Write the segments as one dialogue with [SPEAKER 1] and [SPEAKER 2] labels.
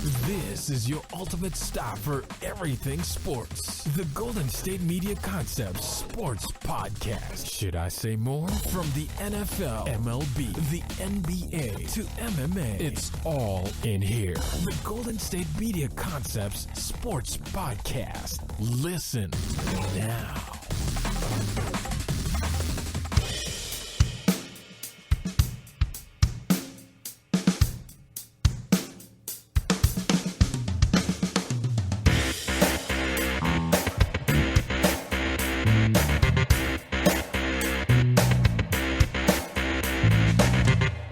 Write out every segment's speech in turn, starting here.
[SPEAKER 1] This is your ultimate stop for everything sports. The Golden State Media Concepts Sports Podcast. Should I say more? From the NFL, MLB, the NBA to MMA, it's all in here. The Golden State Media Concepts Sports Podcast. Listen now.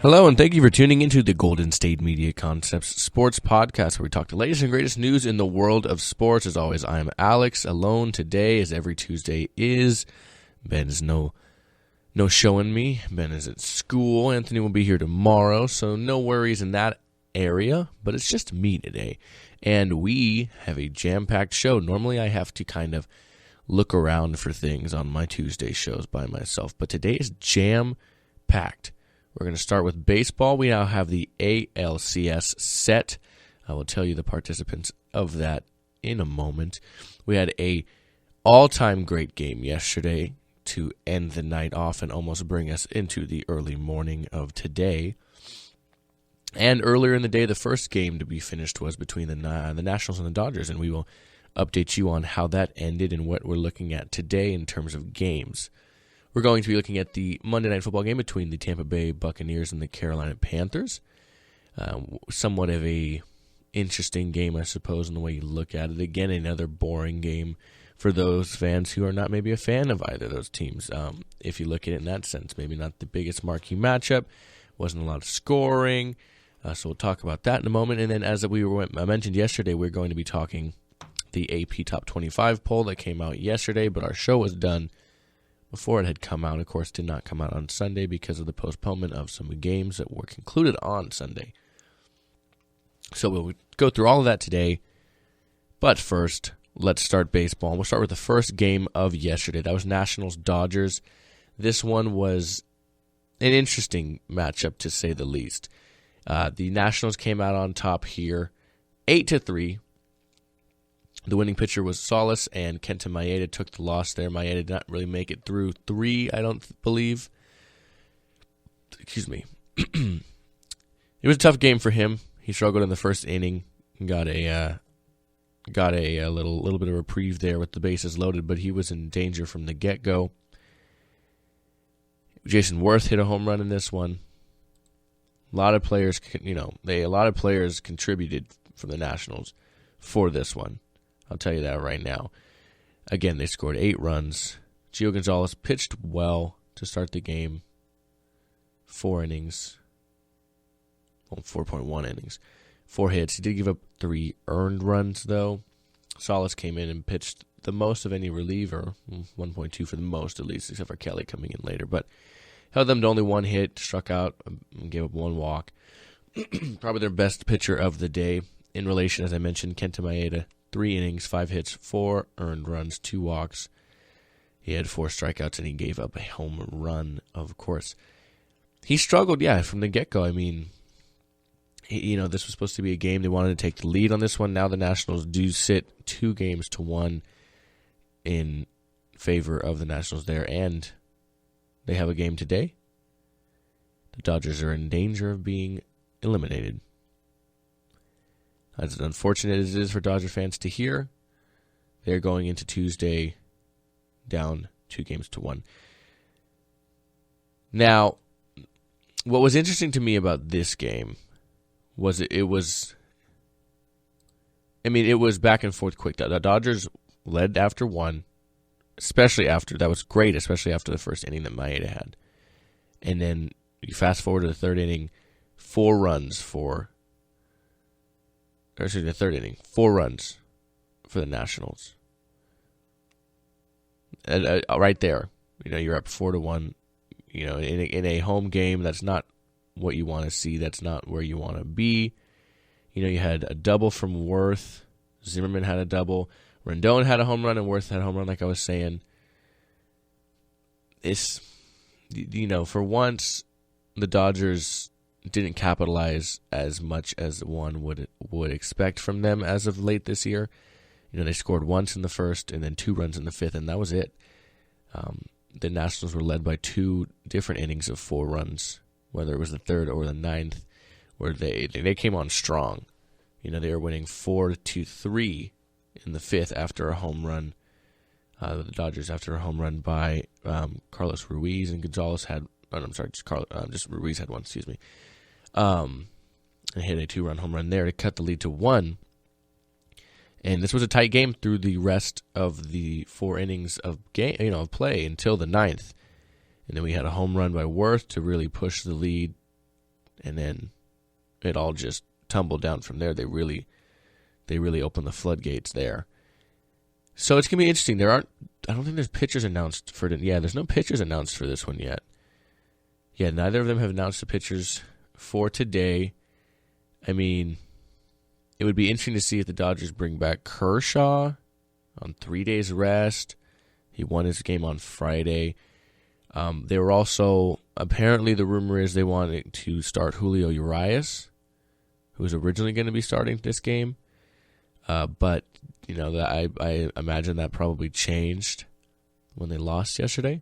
[SPEAKER 2] Hello, and thank you for tuning into the Golden State Media Concepts Sports Podcast, where we talk the latest and greatest news in the world of sports. As always, I am Alex, alone today, as every Tuesday is. Ben is no showing me. Ben is at school. Anthony will be here tomorrow, so no worries in that area, but it's just me today. And we have a jam-packed show. Normally, I have to kind of look around for things on my Tuesday shows by myself, but today is jam-packed. We're going to start with baseball. We now have the ALCS set. I will tell you the participants of that in a moment. We had a all-time great game yesterday to end the night off and almost bring us into the early morning of today. And earlier in the day, the first game to be finished was between the Nationals and the Dodgers, and we will update you on how that ended and what we're looking at today in terms of games. We're going to be looking at the Monday Night Football game between the Tampa Bay Buccaneers and the Carolina Panthers. Somewhat of a interesting game, I suppose, in the way you look at it. Again, another boring game for those fans who are not maybe a fan of either of those teams. If you look at it in that sense, maybe not the biggest marquee matchup. Wasn't a lot of scoring. So we'll talk about that in a moment. And then as I mentioned yesterday, we're going to be talking the AP Top 25 poll that came out yesterday, but our show was done before it had come out. Of course, did not come out on Sunday because of the postponement of some games that were concluded on Sunday. So we'll go through all of that today. But first, let's start baseball. We'll start with the first game of yesterday. That was Nationals-Dodgers. This one was an interesting matchup, to say the least. The Nationals came out on top here, 8-3. The winning pitcher was Solis, and Kenta Maeda took the loss there. Maeda did not really make it through 3, I don't believe. Excuse me. It was a tough game for him. He struggled in the first inning, got a little bit of reprieve there with the bases loaded, but he was in danger from the get-go. Jason Worth hit a home run in this one. A lot of players contributed from the Nationals for this one. I'll tell you that right now. Again, they scored 8 runs. Gio Gonzalez pitched well to start the game. 4 innings. Well, 4.1 innings. 4 hits. He did give up 3 earned runs, though. Solis came in and pitched the most of any reliever. 1.2 for the most, at least, except for Kelly coming in later. But held them to only 1 hit, struck out, and gave up 1 walk. Probably their best pitcher of the day. In relation, as I mentioned, Kenta Maeda. 3 innings, 5 hits, 4 earned runs, 2 walks. He had 4 strikeouts, and he gave up a home run, of course. He struggled, from the get-go. I mean, this was supposed to be a game. They wanted to take the lead on this one. Now the Nationals do sit 2-1 in favor of the Nationals there, and they have a game today. The Dodgers are in danger of being eliminated. As unfortunate as it is for Dodger fans to hear, they're going into Tuesday down 2-1. Now, what was interesting to me about this game was it was back and forth quick. The Dodgers led after 1, that was great, especially after the first inning that Maeda had. And then you fast forward to the third inning, 4 runs for the Nationals. Right there, you're up 4-1. In a home game, that's not what you want to see. That's not where you want to be. You had a double from Worth. Zimmerman had a double. Rendon had a home run, and Worth had a home run, like I was saying. For once, the Dodgers didn't capitalize as much as one would expect from them as of late this year. They scored once in the first and then 2 runs in the fifth, and that was it. The Nationals were led by 2 different innings of 4 runs, whether it was the third or the ninth, where they came on strong. They were winning 4-3 in the fifth after a home run. The Dodgers, after a home run by Carlos Ruiz, and Gonzalez had. Oh, I'm sorry, just Ruiz had one. Excuse me. And hit a 2-run home run there to cut the lead to 1. And this was a tight game through the rest of the 4 innings of play until the ninth. And then we had a home run by Worth to really push the lead, and then it all just tumbled down from there. They really opened the floodgates there. So it's gonna be interesting. I don't think there's pitchers announced for it. Yeah, there's no pitchers announced for this one yet. Yeah, neither of them have announced the pitchers for today. I mean, it would be interesting to see if the Dodgers bring back Kershaw on 3 days rest. He won his game on Friday. They were also, apparently the rumor is they wanted to start Julio Urias, who was originally going to be starting this game. But, I imagine that probably changed when they lost yesterday.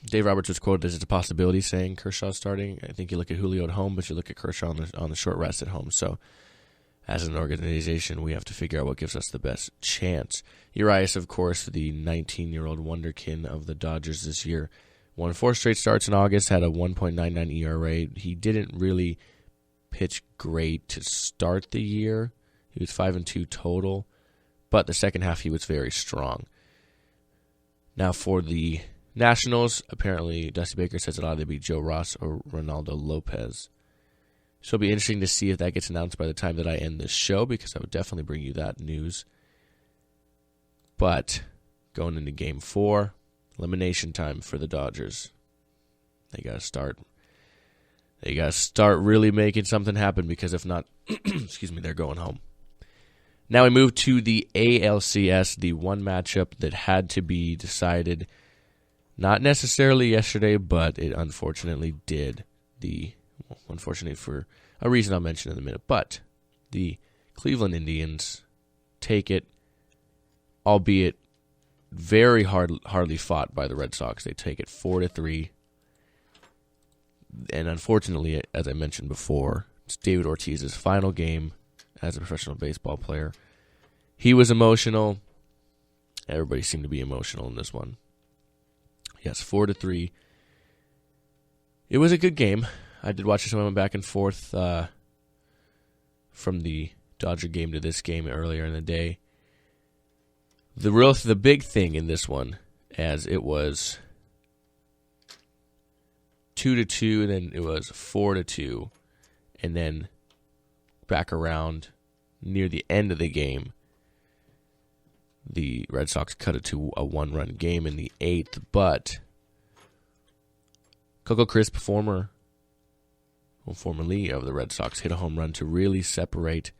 [SPEAKER 2] Dave Roberts was quoted as it's a possibility, saying Kershaw starting. I think you look at Julio at home, but you look at Kershaw on the short rest at home. So, as an organization, we have to figure out what gives us the best chance. Urias, of course, the 19-year-old wonderkin of the Dodgers this year, won 4 straight starts in August, had a 1.99 ERA. He didn't really pitch great to start the year. He was 5-2 total, but the second half he was very strong. Now for the Nationals, apparently Dusty Baker says it'll either be Joe Ross or Ronaldo Lopez. So it'll be interesting to see if that gets announced by the time that I end this show, because I would definitely bring you that news. But going into Game 4, elimination time for the Dodgers. They got to start really making something happen, because if not, they're going home. Now we move to the ALCS, the one matchup that had to be decided. Not necessarily yesterday, but it unfortunately did. Unfortunately for a reason I'll mention in a minute. But the Cleveland Indians take it, albeit very hardly fought by the Red Sox. They take it 4-3. And unfortunately, as I mentioned before, it's David Ortiz's final game as a professional baseball player. He was emotional. Everybody seemed to be emotional in this one. Yes, 4-3. It was a good game. I did watch some of them back and forth from the Dodger game to this game earlier in the day. The big thing in this one, as it was 2-2, and then it was 4-2, and then back around near the end of the game, the Red Sox cut it to a 1-run game in the 8th, but Coco Crisp, formerly of the Red Sox, hit a home run to really separate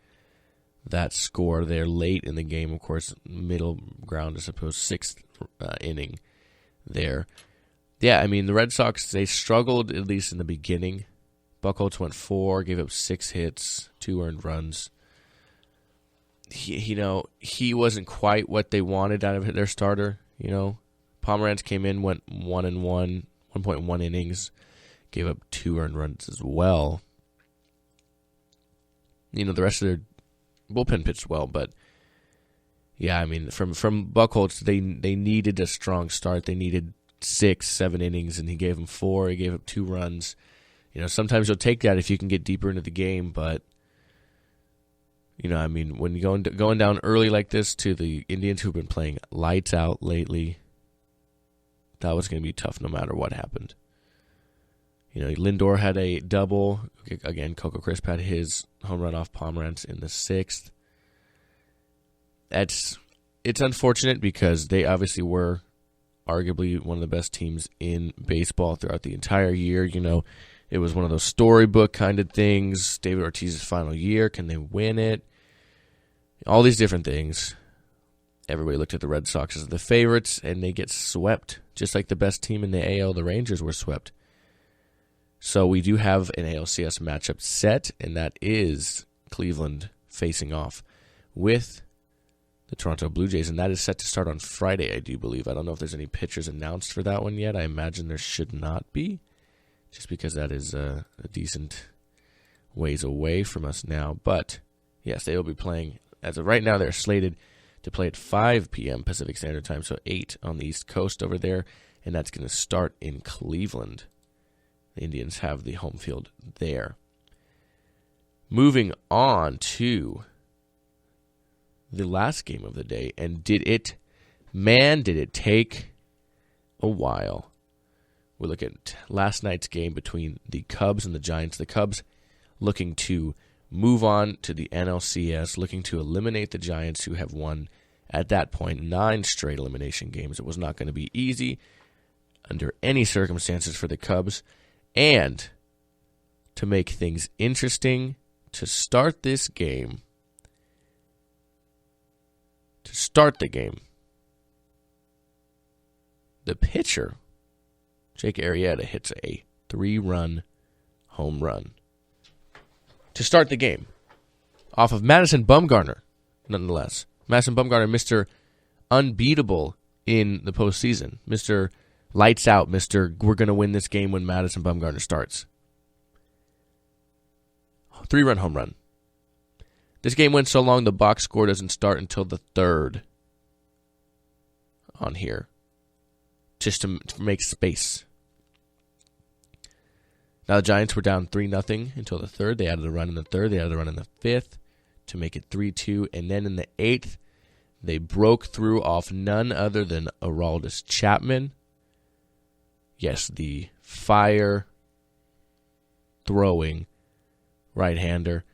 [SPEAKER 2] that score there late in the game. Of course, middle ground, I suppose, 6th inning there. Yeah, I mean, the Red Sox, they struggled at least in the beginning. Buchholz went 4, gave up 6 hits, 2 earned runs. He wasn't quite what they wanted out of their starter. Pomeranz came in, went 1.1 innings, gave up 2 earned runs as well. The rest of their bullpen pitched well, but yeah, I mean, from Buchholz, they needed a strong start. They needed 6-7 innings, and he gave them 4. He gave up 2 runs. Sometimes you'll take that if you can get deeper into the game, but I mean, when you're going down early like this to the Indians, who've been playing lights out lately, that was going to be tough no matter what happened. Lindor had a double. Again, Coco Crisp had his home run off Pomeranz in the 6th. It's unfortunate because they obviously were arguably one of the best teams in baseball throughout the entire year. It was one of those storybook kind of things. David Ortiz's final year. Can they win it? All these different things. Everybody looked at the Red Sox as the favorites, and they get swept. Just like the best team in the AL, the Rangers, were swept. So we do have an ALCS matchup set, and that is Cleveland facing off with the Toronto Blue Jays, and that is set to start on Friday, I do believe. I don't know if there's any pitchers announced for that one yet. I imagine there should not be, just because that is a decent ways away from us now. But, yes, they will be playing. As of right now, they're slated to play at 5 p.m. Pacific Standard Time, so 8 on the East Coast over there, and that's going to start in Cleveland. The Indians have the home field there. Moving on to the last game of the day, and did it take a while. We look at last night's game between the Cubs and the Giants. The Cubs looking to move on to the NLCS, looking to eliminate the Giants, who have won, at that point, 9 straight elimination games. It was not going to be easy under any circumstances for the Cubs. And to make things interesting, to start the game, the pitcher, Jake Arrieta, hits a 3-run home run to start the game off of Madison Bumgarner, nonetheless. Madison Bumgarner, Mr. Unbeatable in the postseason, Mr. Lights out, Mr. We're going to win this game when Madison Bumgarner starts. 3-run home run. This game went so long the box score doesn't start until the 3rd on here, just to make space. Now the Giants were down 3-0 until the 3rd. They added a run in the 3rd. They added a run in the 5th to make it 3-2. And then in the 8th, they broke through off none other than Aroldis Chapman. Yes, the fire-throwing right-hander.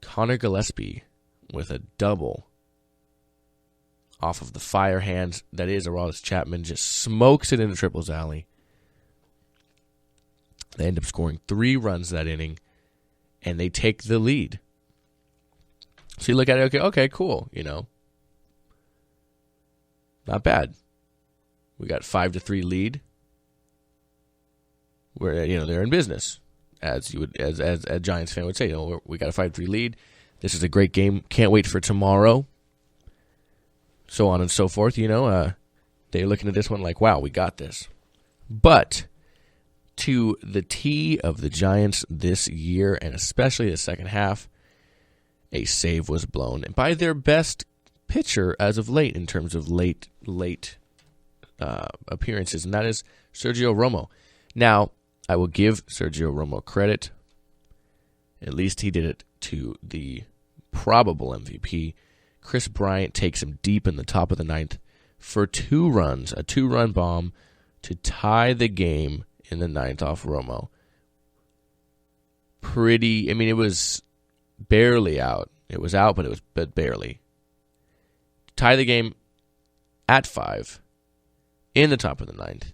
[SPEAKER 2] Connor Gillespie with a double off of the fire hands that is Aroldis Chapman, just smokes it into Triples Alley. They end up scoring 3 runs that inning, and they take the lead. So you look at it, okay, cool, not bad. We got 5-3 lead. Where they're in business, as a Giants fan would say. We got a 5-3 lead. This is a great game. Can't wait for tomorrow. So on and so forth. They're looking at this one like, wow, we got this. But to the T of the Giants this year, and especially the second half, a save was blown by their best pitcher as of late in terms of late appearances, and that is Sergio Romo. Now, I will give Sergio Romo credit. At least he did it to the probable MVP. Chris Bryant takes him deep in the top of the 9th for 2 runs, a 2-run bomb to tie the game in the 9th off Romo. It was barely out. It was out, but barely. Tie the game at 5 in the top of the 9th.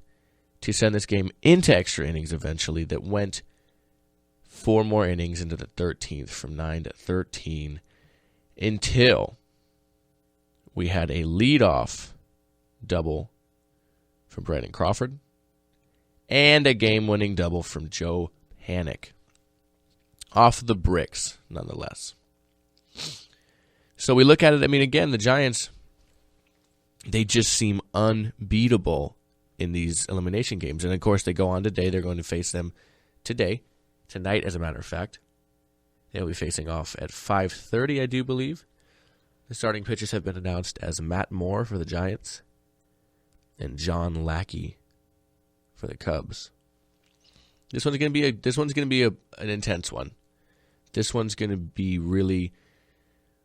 [SPEAKER 2] To send this game into extra innings eventually, that went 4 more innings into the 13th, from 9 to 13, until we had a leadoff double from Brandon Crawford and a game-winning double from Joe Panik. Off the bricks, nonetheless. So we look at it, again, the Giants, they just seem unbeatable in these elimination games. And, of course, they go on today. They're going to face them tonight, as a matter of fact. They'll be facing off at 5:30, I do believe. The starting pitchers have been announced as Matt Moore for the Giants and John Lackey for the Cubs. This one's going to be an intense one. This one's going to be really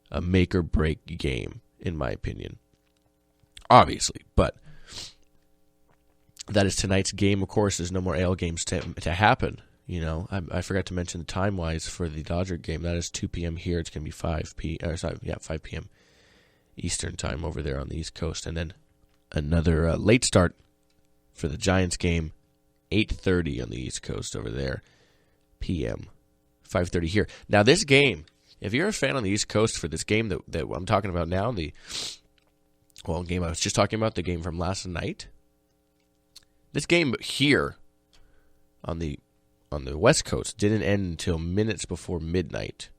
[SPEAKER 2] a make or break game, in my opinion. Obviously, but that is tonight's game. Of course, there's no more AL games to happen. I forgot to mention the time-wise for the Dodger game. That is 2 p.m. here. It's going to be 5 p.m. Eastern time over there on the East Coast. And then another late start for the Giants game, 8:30 on the East Coast over there, p.m., 5:30 here. Now, this game, if you're a fan on the East Coast for this game that I'm talking about now, game I was just talking about, the game from last night, this game here on the on the West Coast didn't end until minutes before midnight,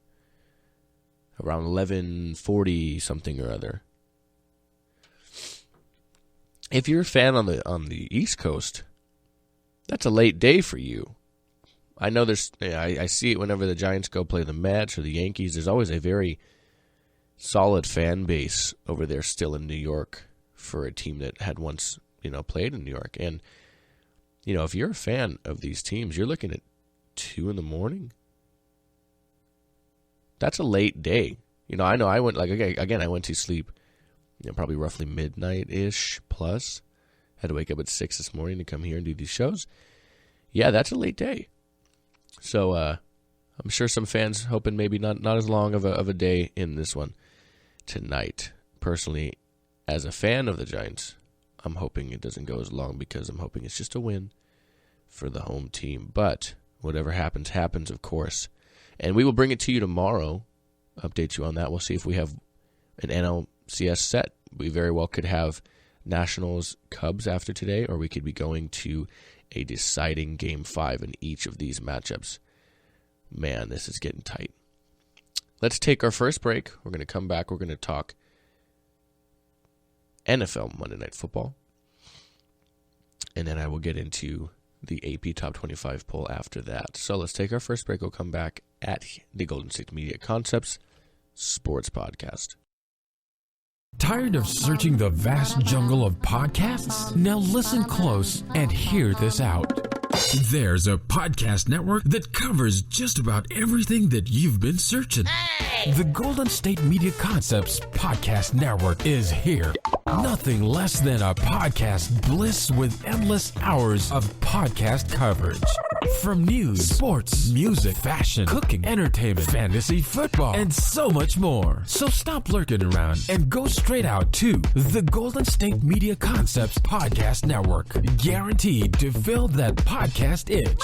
[SPEAKER 2] around 11:40 something or other. If you're a fan on the East Coast, that's a late day for you. I know I see it whenever the Giants go play the Mets or the Yankees. There's always a very solid fan base over there still in New York for a team that had once, played in New York. And, if you're a fan of these teams, you're looking at 2 a.m. That's a late day. I know I went, I went to sleep, probably roughly midnight-ish plus. Had to wake up at 6 this morning to come here and do these shows. Yeah, that's a late day. So I'm sure some fans hoping maybe not as long of a day in this one tonight. Personally, as a fan of the Giants, I'm hoping it doesn't go as long because I'm hoping it's just a win for the home team. But whatever happens, happens, of course. And we will bring it to you tomorrow, update you on that. We'll see if we have an NLCS set. We very well could have Nationals Cubs after today, or we could be going to a deciding Game 5 in each of these matchups. Man, this is getting tight. Let's take our first break. We're going to come back. We're going to talk NFL Monday Night Football. And then I will get into the AP Top 25 poll after that. So let's take our first break. We'll come back at the Golden State Media Concepts Sports Podcast.
[SPEAKER 1] Tired of searching the vast jungle of podcasts? Now listen close and hear this out. There's a podcast network that covers just about everything that you've been searching. Hey! The Golden State Media Concepts Podcast Network is here. Nothing less than a podcast bliss with endless hours of podcast coverage. From news, sports, music, fashion, cooking, entertainment, fantasy, football, and so much more. So stop lurking around and go straight out to the Golden State Media Concepts Podcast Network. Guaranteed to fill that podcast itch.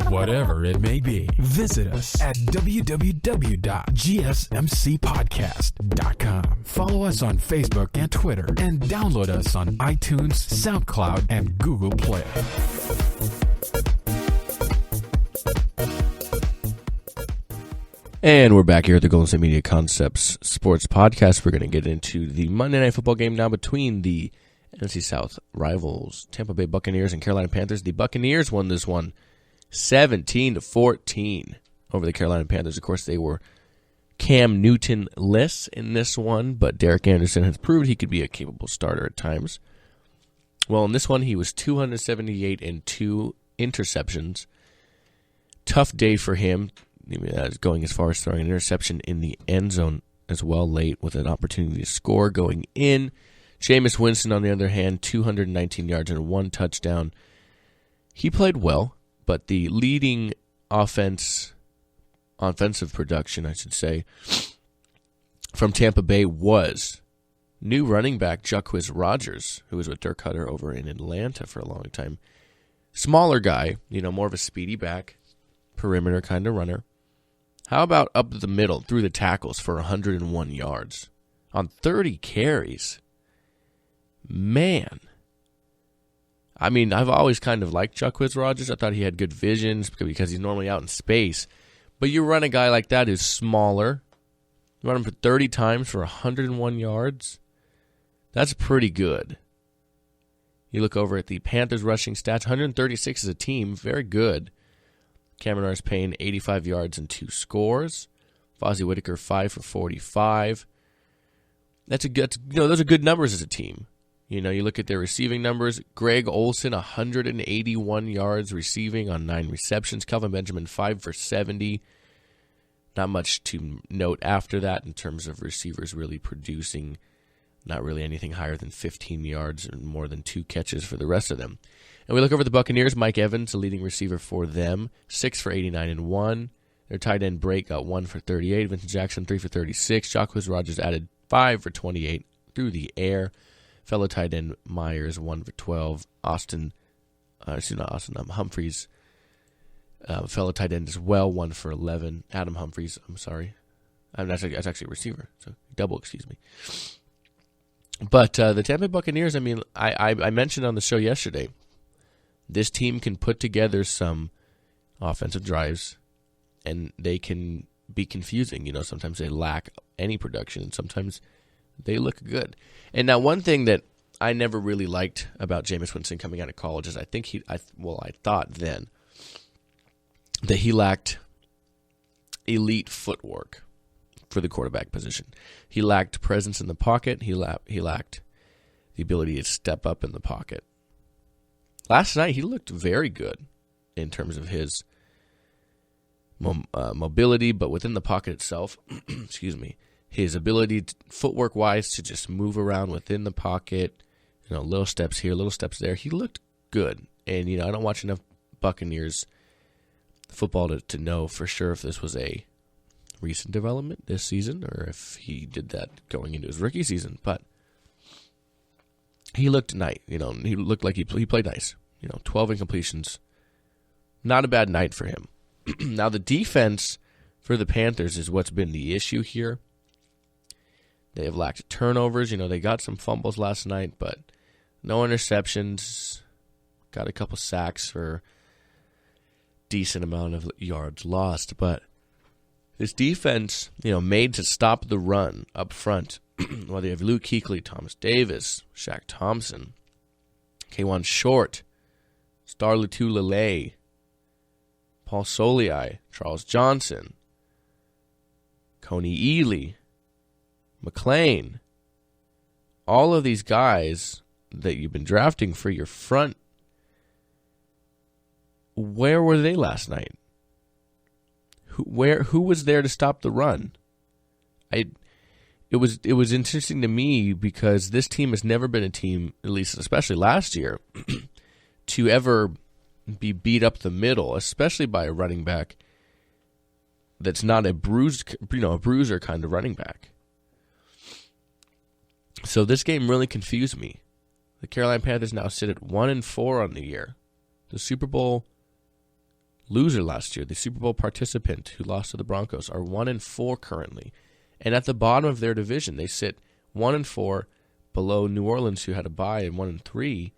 [SPEAKER 1] Whatever it may be. Visit us at www.gsmcpodcast.com. Follow us on Facebook and Twitter, and download us on iTunes, SoundCloud, and Google Play.
[SPEAKER 2] And we're back here at the Golden State Media Concepts Sports Podcast. We're going to get into the Monday Night Football game now between the NFC South rivals, Tampa Bay Buccaneers and Carolina Panthers. The Buccaneers won this one 17-14 over the Carolina Panthers. Of course, they were Cam Newton-less in this one, but Derek Anderson has proved he could be a capable starter at times. Well, in this one, he was 278 and 2 interceptions. Tough day for him. Going as far as throwing an interception in the end zone as well late with an opportunity to score going in. Jameis Winston, on the other hand, 219 yards and 1 touchdown. He played well, but the leading offensive production, I should say, from Tampa Bay was new running back Jacquizz Rodgers, who was with Dirk Cutter over in Atlanta for a long time. Smaller guy, more of a speedy back, perimeter kind of runner. How about up the middle through the tackles for 101 yards on 30 carries? Man. I mean, I've always kind of liked Jacquizz Rodgers. I thought he had good visions because he's normally out in space. But you run a guy like that who's smaller, you run him for 30 times for 101 yards. That's pretty good. You look over at the Panthers rushing stats, 136 as a team, very good. Cameron Artis-Payne, 85 yards and 2 scores. Fozzie Whitaker, 5 for 45. Those are good numbers as a team. You look at their receiving numbers. Greg Olsen, 181 yards receiving on 9 receptions. Kelvin Benjamin, 5 for 70. Not much to note after that in terms of receivers really producing. Not really anything higher than 15 yards and more than 2 catches for the rest of them. And we look over at the Buccaneers. Mike Evans, the leading receiver for them, 6 for 89 and 1. Their tight end Brake got 1 for 38. Vincent Jackson, 3 for 36. Jacquizz Rodgers added 5 for 28 through the air. Fellow tight end Myers, 1 for 12. Humphreys, fellow tight end as well, 1 for 11. Adam Humphreys, I'm sorry. That's actually a receiver, so double, excuse me. But the Tampa Bay Buccaneers, I mentioned on the show yesterday, this team can put together some offensive drives, and they can be confusing. Sometimes they lack any production, and sometimes they look good. And now one thing that I never really liked about Jameis Winston coming out of college is I thought then that he lacked elite footwork for the quarterback position. He lacked presence in the pocket. He lacked the ability to step up in the pocket. Last night, he looked very good in terms of his mobility, but within the pocket itself, excuse me, his ability, footwork-wise, to just move around within the pocket, little steps here, little steps there. He looked good. And, I don't watch enough Buccaneers football to know for sure if this was a recent development this season or if he did that going into his rookie season. But he looked nice. He looked like he played nice. 12 incompletions. Not a bad night for him. Now, the defense for the Panthers is what's been the issue here. They have lacked turnovers. They got some fumbles last night, but no interceptions. Got a couple sacks for decent amount of yards lost. But this defense, made to stop the run up front. Whether you have Luke Kuechly, Thomas Davis, Shaq Thompson, K'Wan Short, Star Latu-Lele, Paul Soliai, Charles Johnson, Coney Ely, McLean, all of these guys that you've been drafting for your front, where were they last night? Who was there to stop the run? It was interesting to me because this team has never been a team, at least especially last year, to ever be beat up the middle, especially by a running back that's not a bruiser kind of running back. So this game really confused me. The Carolina Panthers now sit at 1-4 on the year. The Super Bowl loser last year, the Super Bowl participant who lost to the Broncos, are 1-4 currently. And at the bottom of their division, they sit 1-4 below New Orleans, who had a bye, and 1-3.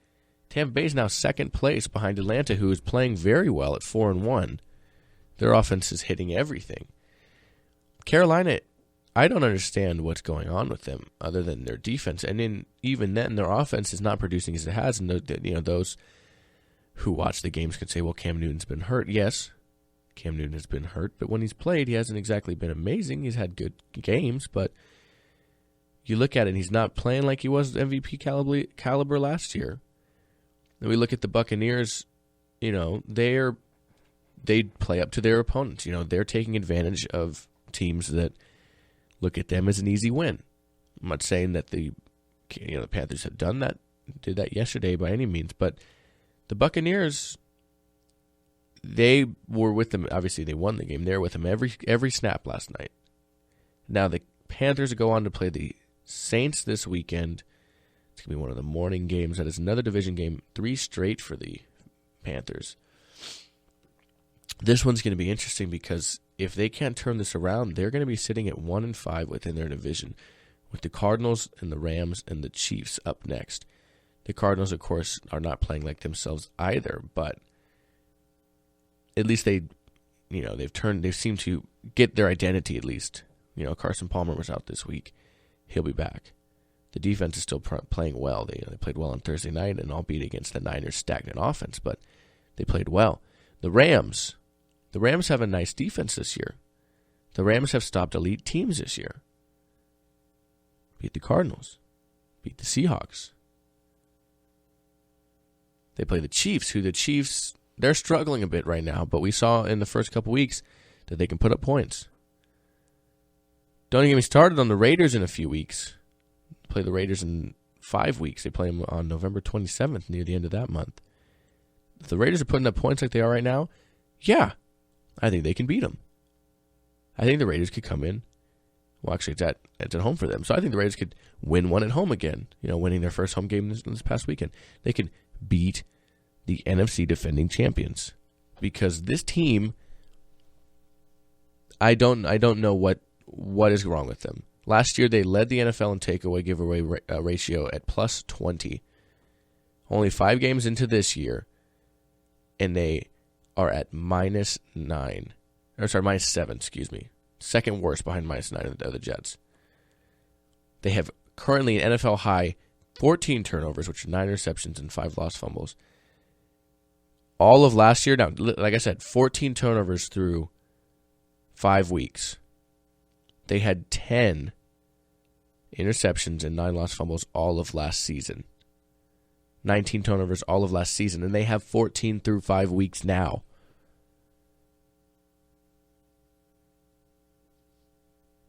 [SPEAKER 2] Tampa Bay is now second place behind Atlanta, who is playing very well at 4-1. Their offense is hitting everything. Carolina, I don't understand what's going on with them other than their defense. And even then, their offense is not producing as it has. And those who watch the games could say, well, Cam Newton's been hurt. Yes, Cam Newton has been hurt. But when he's played, he hasn't exactly been amazing. He's had good games. But you look at it, and he's not playing like he was MVP caliber last year. And we look at the Buccaneers, they play up to their opponents. They're taking advantage of teams that look at them as an easy win. I'm not saying that the Panthers have did that yesterday by any means, but the Buccaneers, they were with them. Obviously, they won the game. They were with them every snap last night. Now the Panthers go on to play the Saints this weekend. It's going to be one of the morning games. That is another division game, 3 straight for the Panthers. This one's going to be interesting because if they can't turn this around, they're going to be sitting at 1-5 within their division, with the Cardinals and the Rams and the Chiefs up next. The Cardinals, of course, are not playing like themselves either, but at least they seem to get their identity at least. Carson Palmer was out this week. He'll be back. The defense is still playing well. They played well on Thursday night, and albeit against the Niners' stagnant offense, but they played well. The Rams have a nice defense this year. The Rams have stopped elite teams this year. Beat the Cardinals. Beat the Seahawks. They play the Chiefs, they're struggling a bit right now, but we saw in the first couple weeks that they can put up points. Don't get me started on the Raiders in a few weeks. Play the Raiders in 5 weeks. They play them on November 27th, near the end of that month. If the Raiders are putting up points like they are right now, yeah, I think they can beat them. I think the Raiders could come in. Well, actually, it's at home for them. So I think the Raiders could win one at home again, winning their first home game this past weekend. They could beat the NFC defending champions. Because this team, I don't know what is wrong with them. Last year, they led the NFL in takeaway giveaway ratio at plus 20. Only 5 games into this year, and they are at -7, excuse me. Second worst behind -9 are the Jets. They have currently an NFL high 14 turnovers, which are 9 interceptions and 5 lost fumbles. All of last year, now, like I said, 14 turnovers through 5 weeks. They had 10 interceptions and 9 lost fumbles all of last season. 19 turnovers all of last season, and they have 14 through 5 weeks now.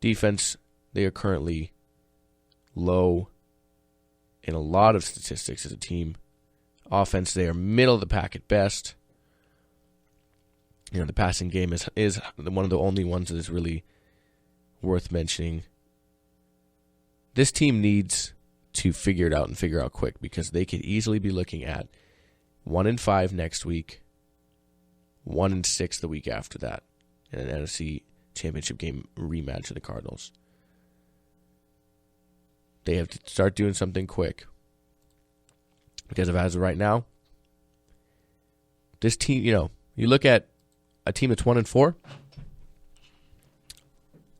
[SPEAKER 2] Defense, they are currently low in a lot of statistics as a team. Offense, they are middle of the pack at best. The passing game is one of the only ones that is really worth mentioning. This team needs to figure it out and figure out quick, because they could easily be looking at 1-5 next week, 1-6 the week after that, in an NFC Championship game rematch of the Cardinals. They have to start doing something quick, because as of right now, this team, you look at a team that's 1-4,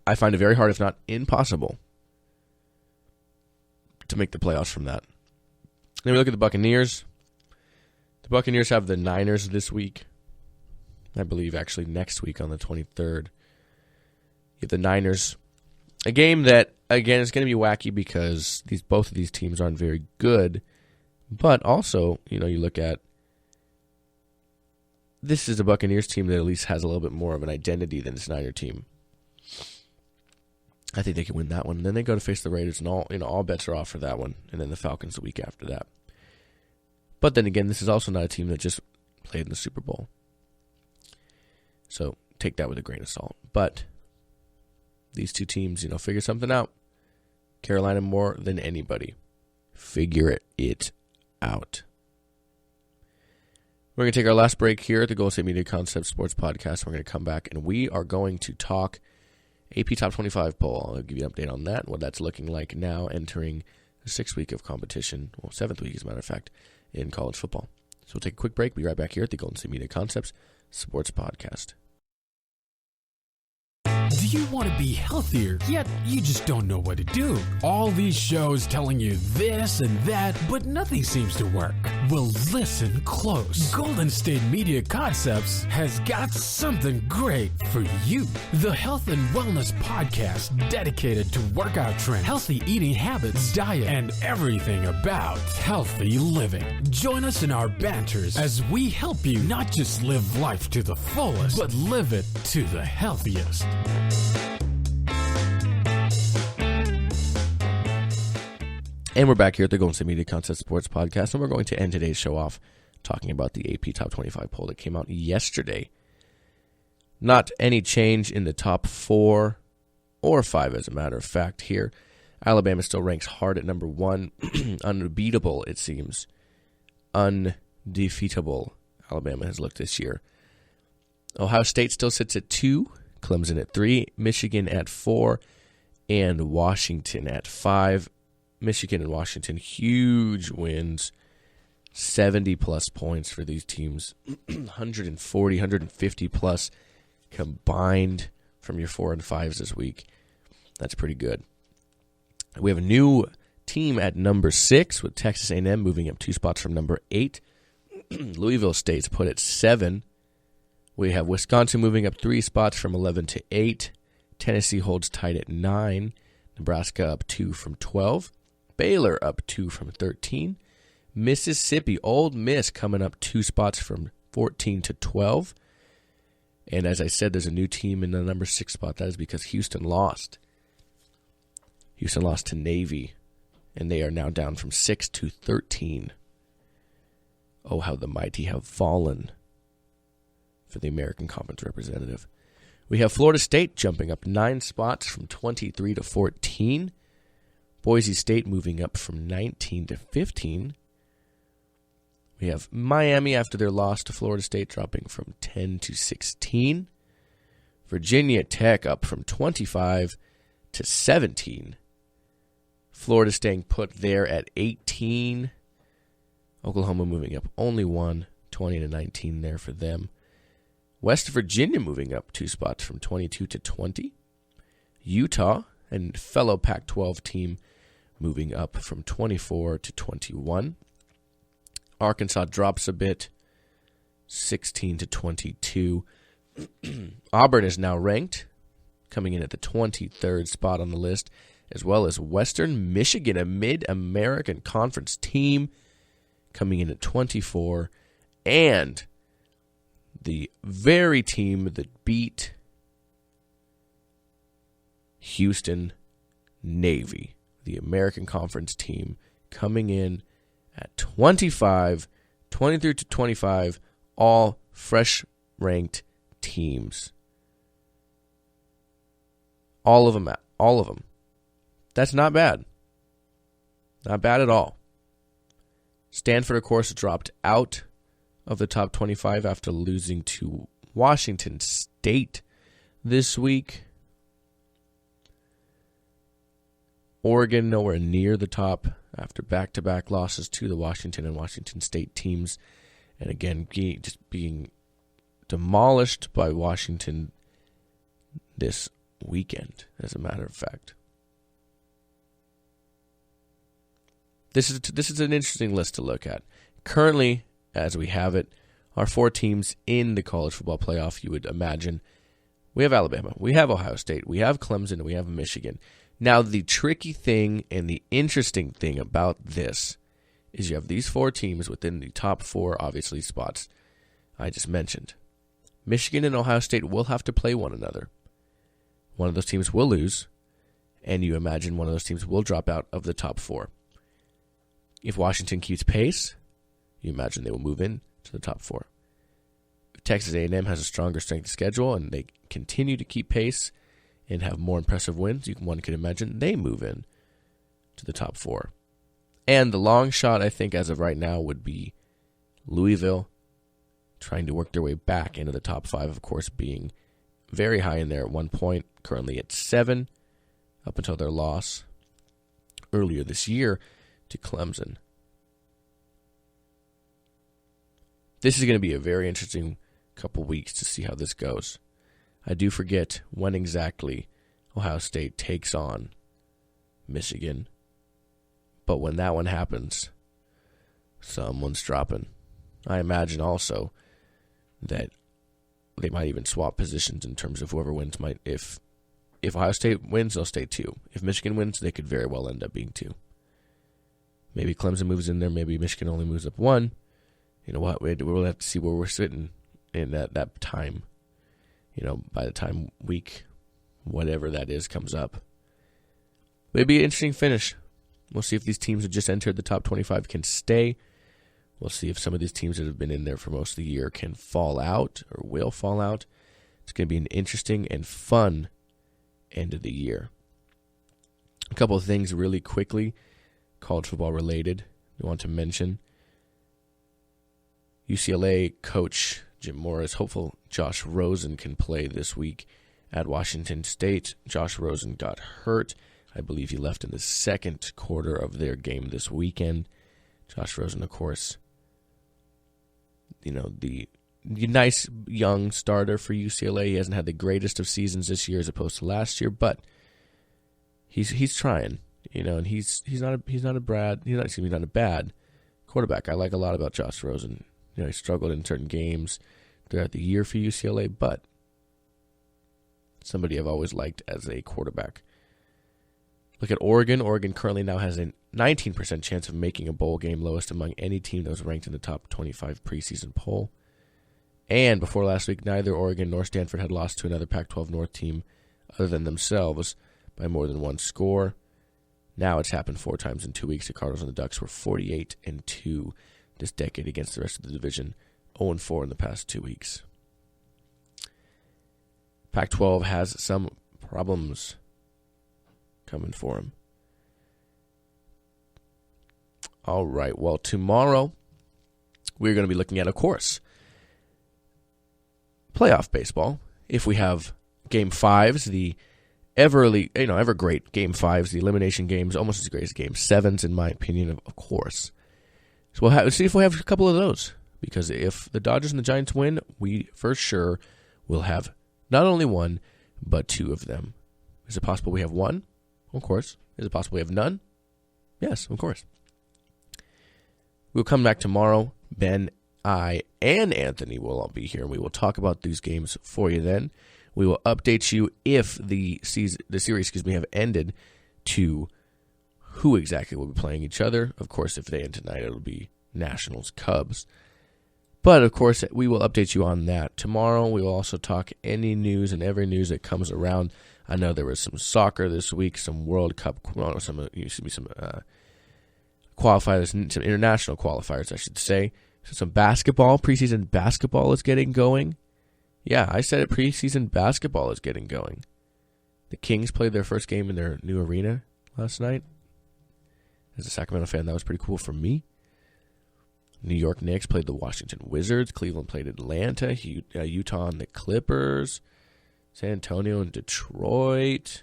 [SPEAKER 2] I find it very hard, if not impossible, to make the playoffs from that. Then we look at the Buccaneers. The Buccaneers have the Niners this week. I believe actually next week on the 23rd. You have the Niners. A game that, again, is going to be wacky because both of these teams aren't very good. But also, you look at, this is a Buccaneers team that at least has a little bit more of an identity than this Niner team. I think they can win that one. And then they go to face the Raiders, and all bets are off for that one. And then the Falcons the week after that. But then again, this is also not a team that just played in the Super Bowl. So take that with a grain of salt. But these two teams, figure something out. Carolina more than anybody. Figure it out. We're going to take our last break here at the Golden State Media Concepts Sports Podcast. We're going to come back, and we are going to talk AP Top 25 poll. I'll give you an update on that, what that's looking like now entering the 6th week of competition, 7th week as a matter of fact, in college football. So we'll take a quick break. Be right back here at the Golden State Media Concepts Sports Podcast.
[SPEAKER 1] Do you want to be healthier, yet you just don't know what to do? All these shows telling you this and that, but nothing seems to work. Well, listen close. Golden State Media Concepts has got something great for you. The Health and Wellness Podcast dedicated to workout trends, healthy eating habits, diet, and everything about healthy living. Join us in our banters as we help you not just live life to the fullest, but live it to the healthiest.
[SPEAKER 2] And we're back here at the Golden State Media Concepts Sports Podcast, and we're going to end today's show off talking about the AP Top 25 poll that came out yesterday. Not any change in the top 4 or 5, as a matter of fact, here. Alabama still ranks hard at number 1. Unbeatable, it seems. Undefeatable, Alabama has looked this year. Ohio State still sits at 2. Clemson at 3. Michigan at 4. And Washington at 5. Michigan and Washington, huge wins, 70-plus points for these teams, 140, 150-plus combined from your 4 and 5s this week. That's pretty good. We have a new team at number 6 with Texas A&M moving up 2 spots from number 8. Louisville State's put at 7. We have Wisconsin moving up 3 spots from 11 to 8. Tennessee holds tight at 9. Nebraska up 2 from 12. Baylor up 2 from 13. Mississippi, Ole Miss, coming up 2 spots from 14 to 12. And as I said, there's a new team in the number 6 spot. That is because Houston lost. Houston lost to Navy, and they are now down from 6 to 13. Oh, how the mighty have fallen for the American Conference representative. We have Florida State jumping up 9 spots from 23 to 14. Boise State moving up from 19 to 15. We have Miami after their loss to Florida State dropping from 10 to 16. Virginia Tech up from 25 to 17. Florida staying put there at 18. Oklahoma moving up only 1, 20 to 19 there for them. West Virginia moving up 2 spots from 22 to 20. Utah, and fellow Pac-12 team, moving up from 24 to 21. Arkansas drops a bit, 16 to 22. Auburn is now ranked, coming in at the 23rd spot on the list, as well as Western Michigan, a Mid-American Conference team, coming in at 24. And the very team that beat Houston Navy, the American Conference team, coming in at 25, 23 to 25, all fresh ranked teams. All of them. That's not bad. Not bad at all. Stanford, of course, dropped out of the top 25 after losing to Washington State this week. Oregon nowhere near the top after back-to-back losses to the Washington and Washington State teams. And again, just being demolished by Washington this weekend, as a matter of fact. This is an interesting list to look at. Currently, as we have it, our 4 teams in the college football playoff, you would imagine. We have Alabama, we have Ohio State, we have Clemson, and we have Michigan. Now, the tricky thing and the interesting thing about this is you have these 4 teams within the top 4, obviously, spots I just mentioned. Michigan and Ohio State will have to play one another. One of those teams will lose, and you imagine one of those teams will drop out of the top 4. If Washington keeps pace, you imagine they will move in to the top 4. If Texas A&M has a stronger strength of schedule and they continue to keep pace and have more impressive wins, one could imagine they move in to the top 4. And the long shot, I think, as of right now, would be Louisville trying to work their way back into the top 5, of course, being very high in there at one point, currently at 7, up until their loss earlier this year to Clemson. This is going to be a very interesting couple weeks to see how this goes. I do forget when exactly Ohio State takes on Michigan. But when that one happens, someone's dropping. I imagine also that they might even swap positions in terms of whoever wins might. If Ohio State wins, they'll stay 2. If Michigan wins, they could very well end up being 2. Maybe Clemson moves in there. Maybe Michigan only moves up 1. You know what? We'll have to see where we're sitting in that time. You know, by the time week, whatever that is, comes up. But it'd be an interesting finish. We'll see if these teams that just entered the top 25 can stay. We'll see if some of these teams that have been in there for most of the year can fall out or will fall out. It's going to be an interesting and fun end of the year. A couple of things really quickly, college football related, I want to mention. UCLA coach Jim Morris, hopeful Josh Rosen can play this week at Washington State. Josh Rosen got hurt. I believe he left in the second quarter of their game this weekend. Josh Rosen, of course, you know, the nice young starter for UCLA. He hasn't had the greatest of seasons this year as opposed to last year, but he's trying, you know, and he's not a bad quarterback. I like a lot about Josh Rosen. You know, he struggled in certain games throughout the year for UCLA, but somebody I've always liked as a quarterback. Look at Oregon. Oregon currently now has a 19% chance of making a bowl game, lowest among any team that was ranked in the top 25 preseason poll. And before last week, neither Oregon nor Stanford had lost to another Pac-12 North team other than themselves by more than one score. Now it's happened 4 times in 2 weeks. The Cardinals and the Ducks were 48-2 this decade against the rest of the division, 0-4 in the past 2 weeks. Pac-12 has some problems coming for him. All right, well, tomorrow we're going to be looking at, of course, playoff baseball. If we have Game 5s, the ever great Game 5s, the elimination games, almost as great as Game 7s, in my opinion, of course. So we'll see if we have a couple of those because if the Dodgers and the Giants win, we for sure will have not only one, but two of them. Is it possible we have one? Of course. Is it possible we have none? Yes, of course. We'll come back tomorrow. Ben, I, and Anthony will all be here. We will talk about these games for you then. We will update you if the series have ended to who exactly will be playing each other. Of course, if they end tonight, it'll be Nationals-Cubs. But, of course, we will update you on that. Tomorrow, we will also talk any news and every news that comes around. I know there was some soccer this week, some World Cup, some qualifiers, some international qualifiers, I should say. So some basketball, preseason basketball is getting going. Yeah, I said it, preseason basketball is getting going. The Kings played their first game in their new arena last night. As a Sacramento fan, that was pretty cool for me. New York Knicks played the Washington Wizards. Cleveland played Atlanta. Utah and the Clippers. San Antonio and Detroit.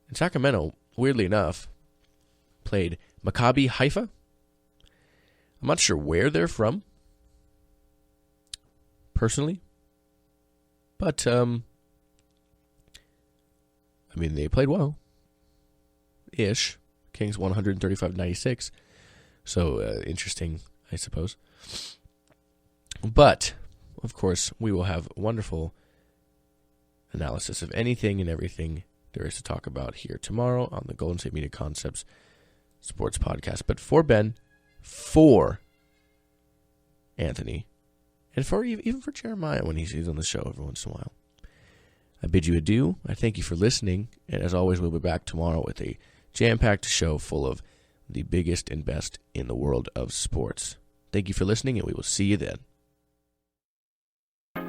[SPEAKER 2] And Sacramento, weirdly enough, played Maccabi Haifa. I'm not sure where they're from, personally. But, they played well. Ish. Kings won 135-96. So, interesting, I suppose. But, of course, we will have wonderful analysis of anything and everything there is to talk about here tomorrow on the Golden State Media Concepts Sports Podcast. But for Ben, for Anthony, and for even for Jeremiah when he's on the show every once in a while, I bid you adieu. I thank you for listening. And as always, we'll be back tomorrow with a jam-packed show full of the biggest and best in the world of sports. Thank you for listening, and we will see you then.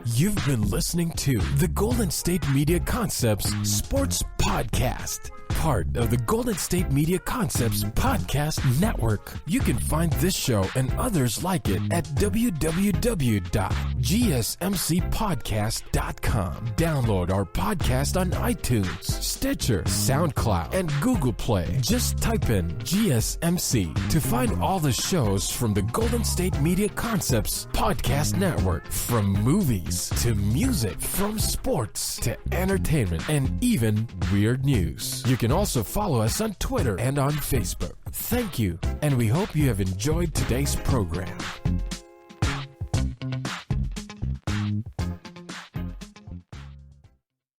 [SPEAKER 1] You've been listening to the Golden State Media Concepts Sports Podcast, part of the Golden State Media Concepts Podcast Network. You can find this show and others like it at www.gsmcpodcast.com. Download our podcast on iTunes, Stitcher, SoundCloud, and Google Play. Just type in GSMC to find all the shows from the Golden State Media Concepts Podcast Network, from movies to music, from sports to entertainment, and even weird news. You can also follow us on Twitter and on Facebook. Thank you, and we hope you have enjoyed today's program.